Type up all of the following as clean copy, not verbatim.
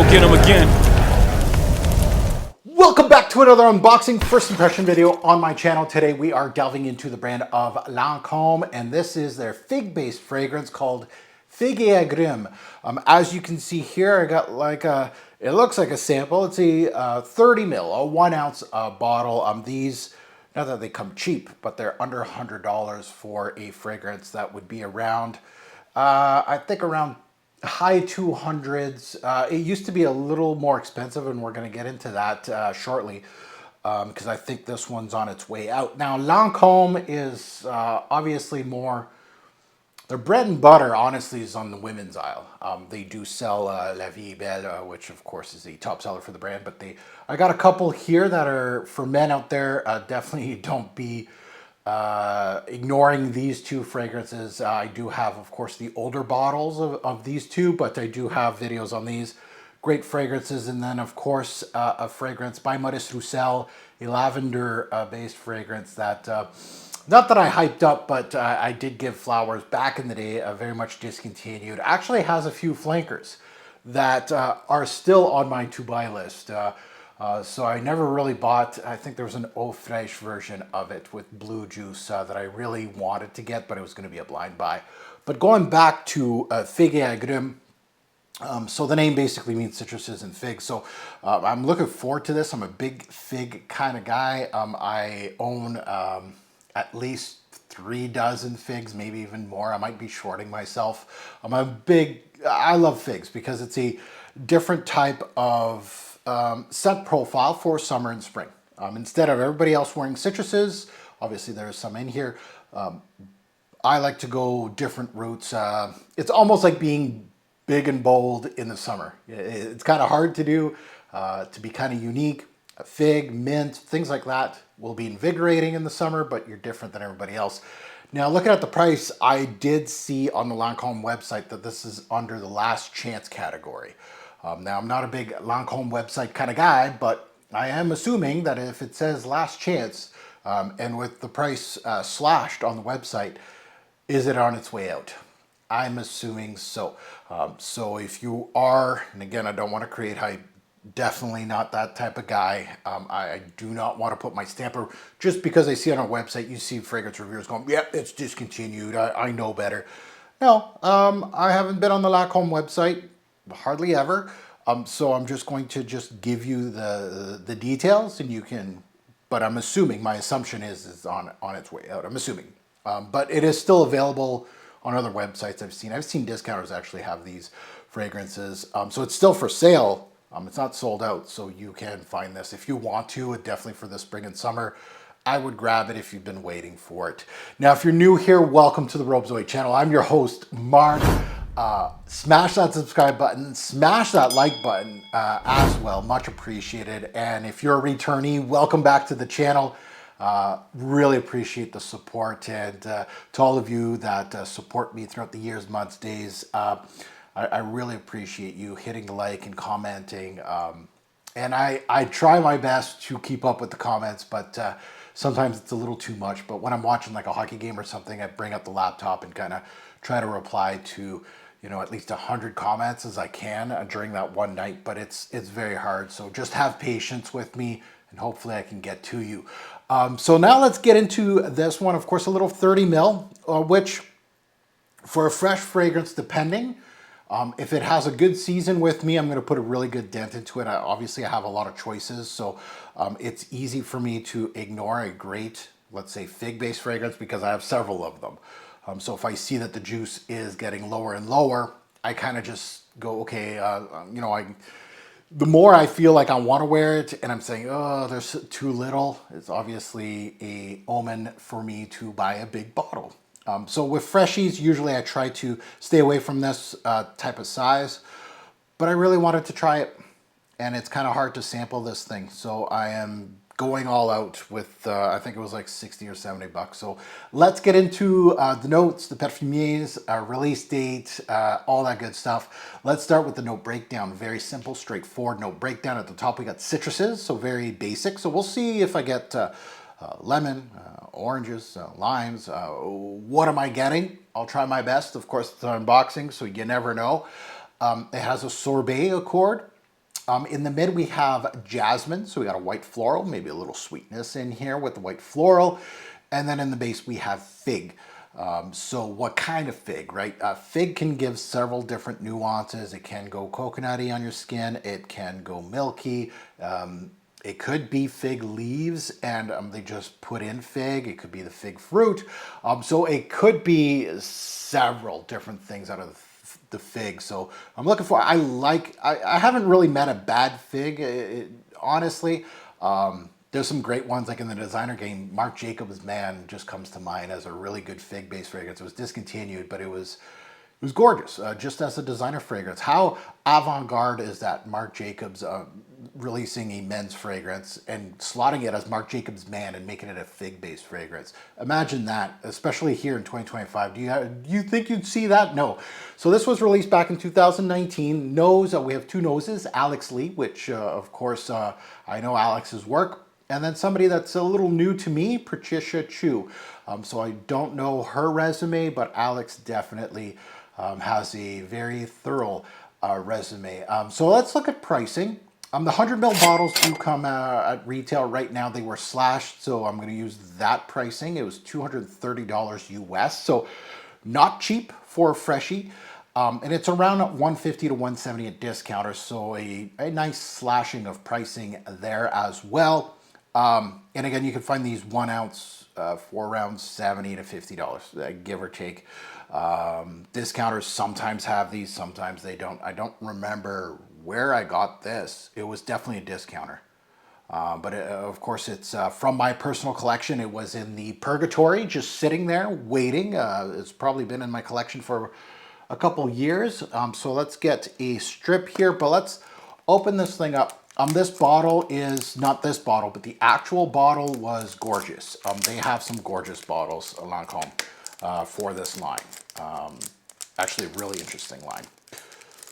go get them again. Welcome back to another unboxing first impression video on my channel. Today we are delving into the brand of Lancome, and this is their fig-based fragrance called Figues Agrumes. As you can see here, I got like a, it looks like a sample. It's a 30 ml, a 1 ounce bottle. These, not that they come cheap, but they're under $100 for a fragrance that would be around, I think around high 200s. It used to be a little more expensive, and we're going to get into that shortly because I think this one's on its way out. Now, Lancome is obviously more, their bread and butter, honestly, is on the women's aisle. They do sell La Vie Belle, which of course is a top seller for the brand, but I got a couple here that are for men out there. Definitely don't be ignoring these two fragrances. I do have, of course, the older bottles of these two, but I do have videos on these great fragrances. And then, of course, a fragrance by Maurice Roussel, a lavender-based fragrance that, not that I hyped up, but I did give flowers back in the day, very much discontinued. Actually has a few flankers that are still on my to-buy list. So I never really bought, I think there was an eau fraiche version of it with blue juice that I really wanted to get, but it was going to be a blind buy. But going back to Figues Agrumes, so the name basically means citruses and figs. So I'm looking forward to this. I'm a big fig kind of guy. I own at least 3 dozen figs, maybe even more. I might be shorting myself. I love figs because it's a different type of scent profile for summer and spring. Instead of everybody else wearing citruses, obviously there's some in here, I like to go different routes. It's almost like being big and bold in the summer. It's kind of hard to do, to be kind of unique. A fig, mint, things like that will be invigorating in the summer, but you're different than everybody else. Now, looking at the price, I did see on the Lancome website that this is under the last chance category. Now, I'm not a big Lancome website kind of guy, but I am assuming that if it says last chance, and with the price slashed on the website, is it on its way out? I'm assuming so. So if you are, and again, I don't want to create hype, definitely not that type of guy. I do not want to put my stamper, just because I see on our website, you see fragrance reviewers going, yep, it's discontinued, I know better. No, I haven't been on the Lancome website, hardly ever. So I'm just going to just give you the details, and you can, but I'm assuming, my assumption is it's on its way out. I'm assuming. But it is still available on other websites I've seen discounters actually have these fragrances. So it's still for sale. It's not sold out, so you can find this if you want to. Definitely for the spring and summer, I would grab it if you've been waiting for it. Now, if you're new here, welcome to the Robes channel. I'm your host, Mark. Smash that subscribe button, smash that like button as well, much appreciated. And if you're a returnee, welcome back to the channel. Really appreciate the support, and to all of you that support me throughout the years, months, days, I really appreciate you hitting the like and commenting. And I try my best to keep up with the comments, but sometimes it's a little too much. But when I'm watching like a hockey game or something, I bring up the laptop and kind of try to reply to, you know, at least 100 comments as I can during that one night. But it's very hard. So just have patience with me, and hopefully I can get to you. So now let's get into this one. Of course, a little 30 ml, which for a fresh fragrance, depending, if it has a good season with me, I'm going to put a really good dent into it. Obviously, I have a lot of choices, so it's easy for me to ignore a great, let's say, fig-based fragrance because I have several of them. So if I see that the juice is getting lower and lower, I kind of just go, okay, you know, the more I feel like I want to wear it and I'm saying, oh, there's too little, it's obviously a omen for me to buy a big bottle. So with freshies, usually I try to stay away from this type of size, but I really wanted to try it, and it's kind of hard to sample this thing. So I am going all out with, I think it was like 60 or 70 bucks. So let's get into the notes, the perfumiers, release date, all that good stuff. Let's start with the note breakdown. Very simple, straightforward note breakdown. At the top, we got citruses, so very basic. So we'll see if I get lemon, oranges, limes. What am I getting? I'll try my best. Of course, it's an unboxing, so you never know. It has a sorbet accord. In the mid, we have jasmine. So we got a white floral, maybe a little sweetness in here with the white floral. And then in the base, we have fig. So what kind of fig, right? Fig can give several different nuances. It can go coconutty on your skin. It can go milky. It could be fig leaves and they just put in fig. It could be the fig fruit. So it could be several different things out of the fig. So I'm looking for, I haven't really met a bad fig, honestly. There's some great ones like in the designer game. Marc Jacobs Man just comes to mind as a really good fig based fragrance. It was discontinued, but it was gorgeous, just as a designer fragrance. How avant-garde is that? Marc Jacobs releasing a men's fragrance and slotting it as Marc Jacobs Man and making it a fig-based fragrance. Imagine that, especially here in 2025. Do you think you'd see that? No. So this was released back in 2019. Nose, we have two noses. Alex Lee, which of course I know Alex's work. And then somebody that's a little new to me, Patricia Chu. So I don't know her resume, but Alex definitely has a very thorough resume. So let's look at pricing. The 100 ml bottles do come at retail right now. They were slashed, so I'm going to use that pricing. It was $230 US, so not cheap for a freshie. And it's around 150 to 170 at discounters, so a nice slashing of pricing there as well. And again, you can find these 1 ounce for around $70 to $50, give or take. Discounters sometimes have these, sometimes they don't. I don't remember where I got this. It was definitely a discounter. But of course, it's from my personal collection. It was in the Purgatory, just sitting there waiting. It's probably been in my collection for a couple years. So let's get a strip here, but let's open this thing up. This bottle is not this bottle, but the actual bottle was gorgeous. They have some gorgeous bottles, Lancome, for this line. Actually, a really interesting line.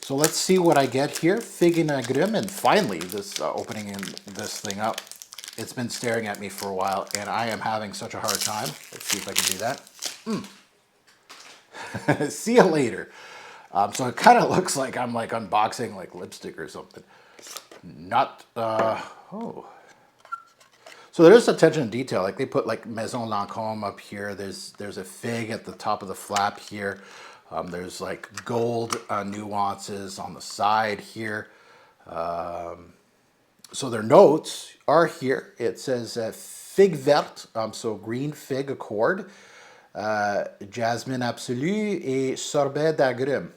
So let's see what I get here. Figues Agrumes, and finally, this opening this thing up. It's been staring at me for a while, and I am having such a hard time. Let's see if I can do that. See you later. So it kind of looks like I'm like unboxing like lipstick or something. Not, oh. So there is attention to detail. Like they put like Maison Lancome up here. There's a fig at the top of the flap here. There's like gold nuances on the side here. So their notes are here. It says figue verte, so green fig accord, jasmine absolue, et sorbet d'agrumes.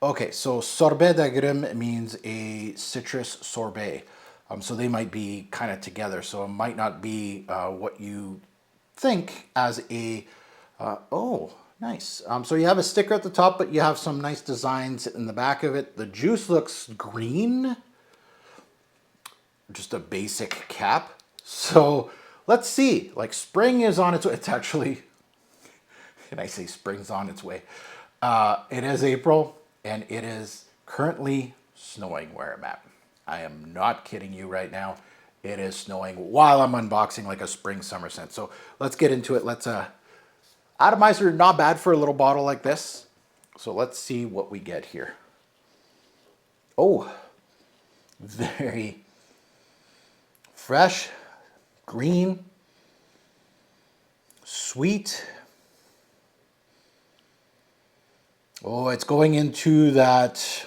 Okay, so sorbet d'agrumes means a citrus sorbet. So they might be kind of together. So it might not be what you think as a, oh, nice. So you have a sticker at the top, but you have some nice designs in the back of it. The juice looks green. Just a basic cap. So let's see, like spring is on its way. It's actually, can I say spring's on its way? It is April. And it is currently snowing where I'm at. I am not kidding you right now. It is snowing while I'm unboxing like a spring summer scent. So let's get into it. Let's, atomizer, not bad for a little bottle like this. So let's see what we get here. Oh, very fresh, green, sweet. Oh, it's going into that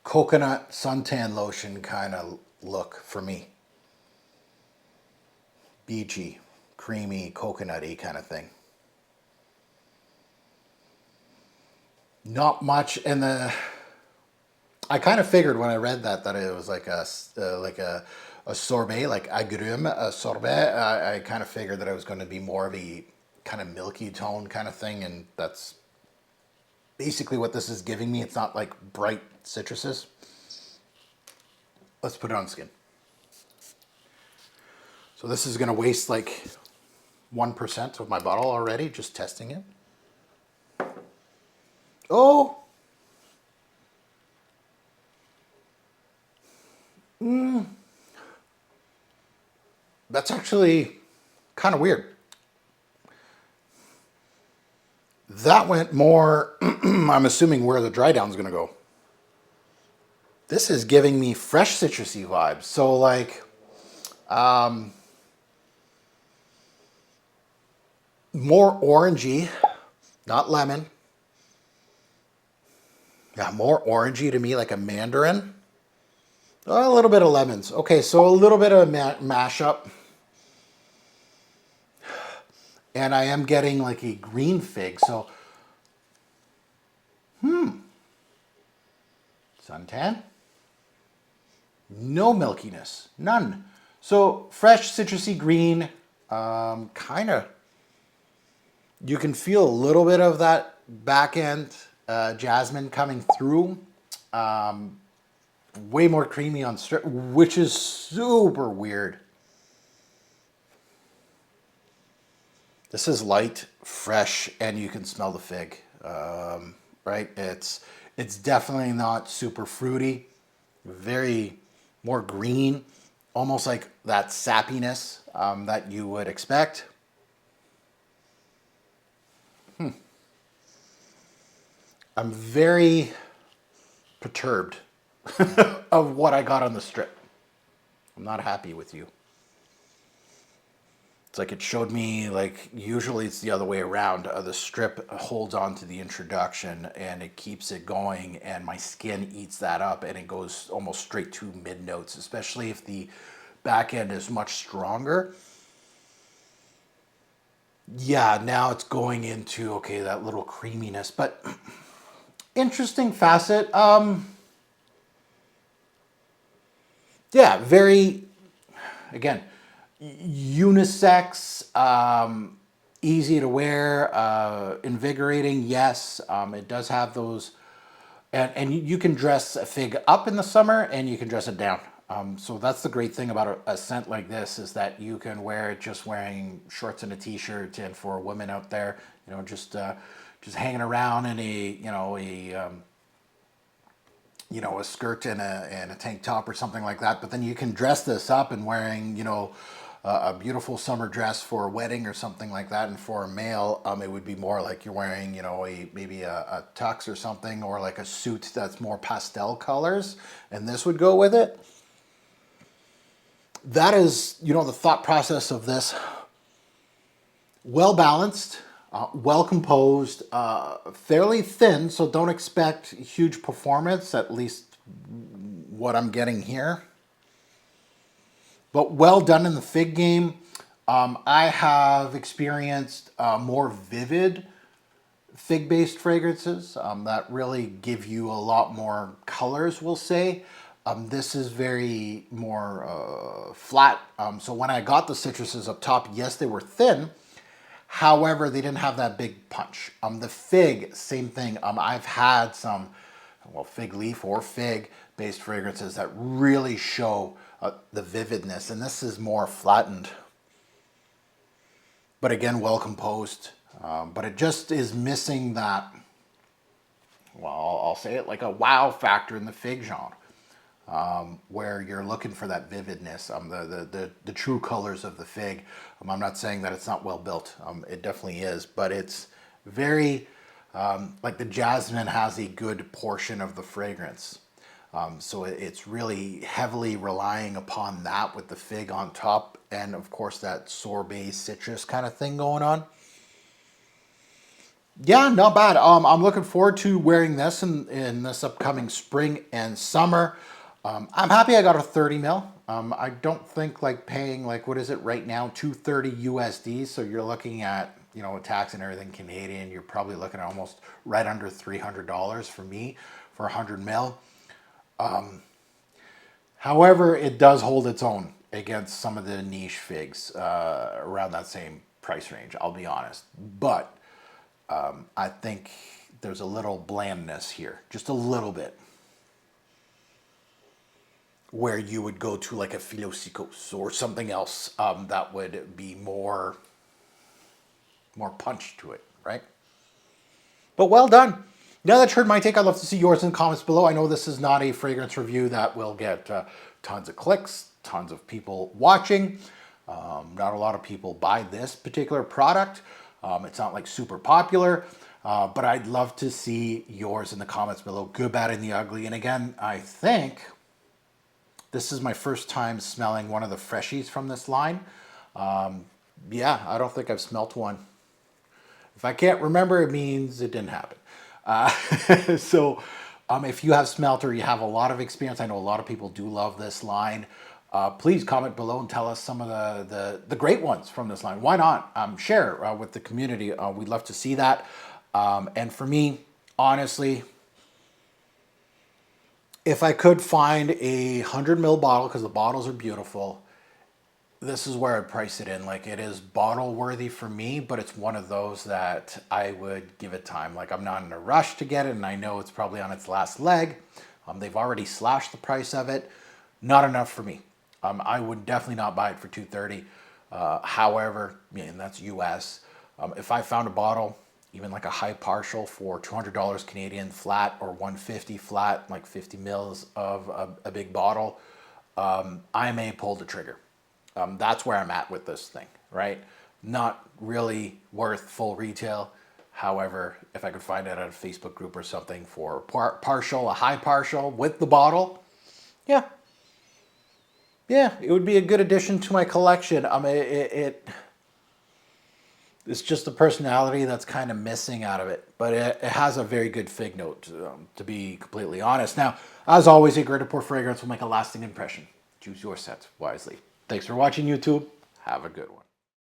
coconut suntan lotion kind of look for me. Beachy, creamy, coconutty kind of thing. Not much in the... I kind of figured when I read that it was like a sorbet, like agrumes, a sorbet. I kind of figured that it was going to be more of a kind of milky tone kind of thing, and that's basically what this is giving me. It's not like bright citruses. Let's put it on skin. So this is going to waste like 1% of my bottle already, just testing it. Oh! That's actually kind of weird. That went more, I'm assuming where the dry down is going to go. This is giving me fresh citrusy vibes. So like, more orangey, not lemon. Yeah, more orangey to me, like a mandarin. A little bit of lemons. Okay, so a little bit of a mashup. And I am getting like a green fig. So, suntan. No milkiness. None. So, fresh, citrusy green. Kind of. You can feel a little bit of that back end jasmine coming through. Way more creamy on strip, which is super weird. This is light, fresh, and you can smell the fig, right? It's definitely not super fruity. Very more green, almost like that sappiness that you would expect. I'm very perturbed of what I got on the strip. I'm not happy with you. It's like it showed me, like, usually it's the other way around. The strip holds on to the introduction and it keeps it going, and my skin eats that up and it goes almost straight to mid notes, especially if the back end is much stronger. Yeah, now it's going into, okay, that little creaminess, but interesting facet. Yeah, very, again, unisex, easy to wear, invigorating. Yes, it does have those, and you can dress a fig up in the summer and you can dress it down. So that's the great thing about a scent like this, is that you can wear it just wearing shorts and a t-shirt, and for women out there, just hanging around in a skirt and a tank top or something like that. But then you can dress this up and wearing, a beautiful summer dress for a wedding or something like that. And for a male, it would be more like you're wearing, maybe a tux or something, or like a suit that's more pastel colors, and this would go with it. That is, the thought process of this. Well balanced, well composed, fairly thin, so don't expect huge performance, at least what I'm getting here. But well done in the fig game. I have experienced more vivid fig-based fragrances that really give you a lot more colors, we'll say. This is very more flat. So when I got the citruses up top, yes, they were thin. However, they didn't have that big punch. The fig, same thing. I've had some, fig leaf or fig-based fragrances that really show the vividness, and this is more flattened. But again, well composed. But it just is missing that, I'll say it, like a wow factor in the fig genre. Where you're looking for that vividness, the true colors of the fig. I'm not saying that it's not well built. It definitely is, but it's very, like the jasmine has a good portion of the fragrance. So it's really heavily relying upon that with the fig on top, and of course that sorbet citrus kind of thing going on. Yeah, not bad. I'm looking forward to wearing this in this upcoming spring and summer. I'm happy I got a 30 mil. I don't think like paying, like, what is it right now, 230 USD. So you're looking at, tax and everything Canadian, you're probably looking at almost right under $300 for me for 100 mil. However, it does hold its own against some of the niche figs around that same price range, I'll be honest. But I think there's a little blandness here, just a little bit, where you would go to like a Philosicos or something else that would be more punch to it, right? But well done. Now that you heard my take, I'd love to see yours in the comments below. I know this is not a fragrance review that will get tons of clicks, tons of people watching. Not a lot of people buy this particular product. It's not like super popular. But I'd love to see yours in the comments below. Good, bad, and the ugly. And again, I think this is my first time smelling one of the freshies from this line. Yeah, I don't think I've smelt one. If I can't remember, it means it didn't happen. So if you have smelt or you have a lot of experience, I know a lot of people do love this line. Please comment below and tell us some of the great ones from this line. Why not share with the community? We'd love to see that. And for me, honestly, if I could find a 100 ml bottle, because the bottles are beautiful, this is where I'd price it in. Like, it is bottle worthy for me, but it's one of those that I would give it time. Like, I'm not in a rush to get it, and I know it's probably on its last leg. They've already slashed the price of it. Not enough for me. I would definitely not buy it for $230. However, and that's US. If I found a bottle, even like a high partial for $200 Canadian flat, or $150 flat, like 50 mils of a big bottle, I may pull the trigger. That's where I'm at with this thing, right? Not really worth full retail. However, if I could find it at a Facebook group or something for partial, a high partial with the bottle, yeah, it would be a good addition to my collection. It's just the personality that's kind of missing out of it, but it has a very good fig note, to be completely honest. Now, as always, a great pour fragrance will make a lasting impression. Choose your scent wisely. Thanks for watching, YouTube. Have a good one.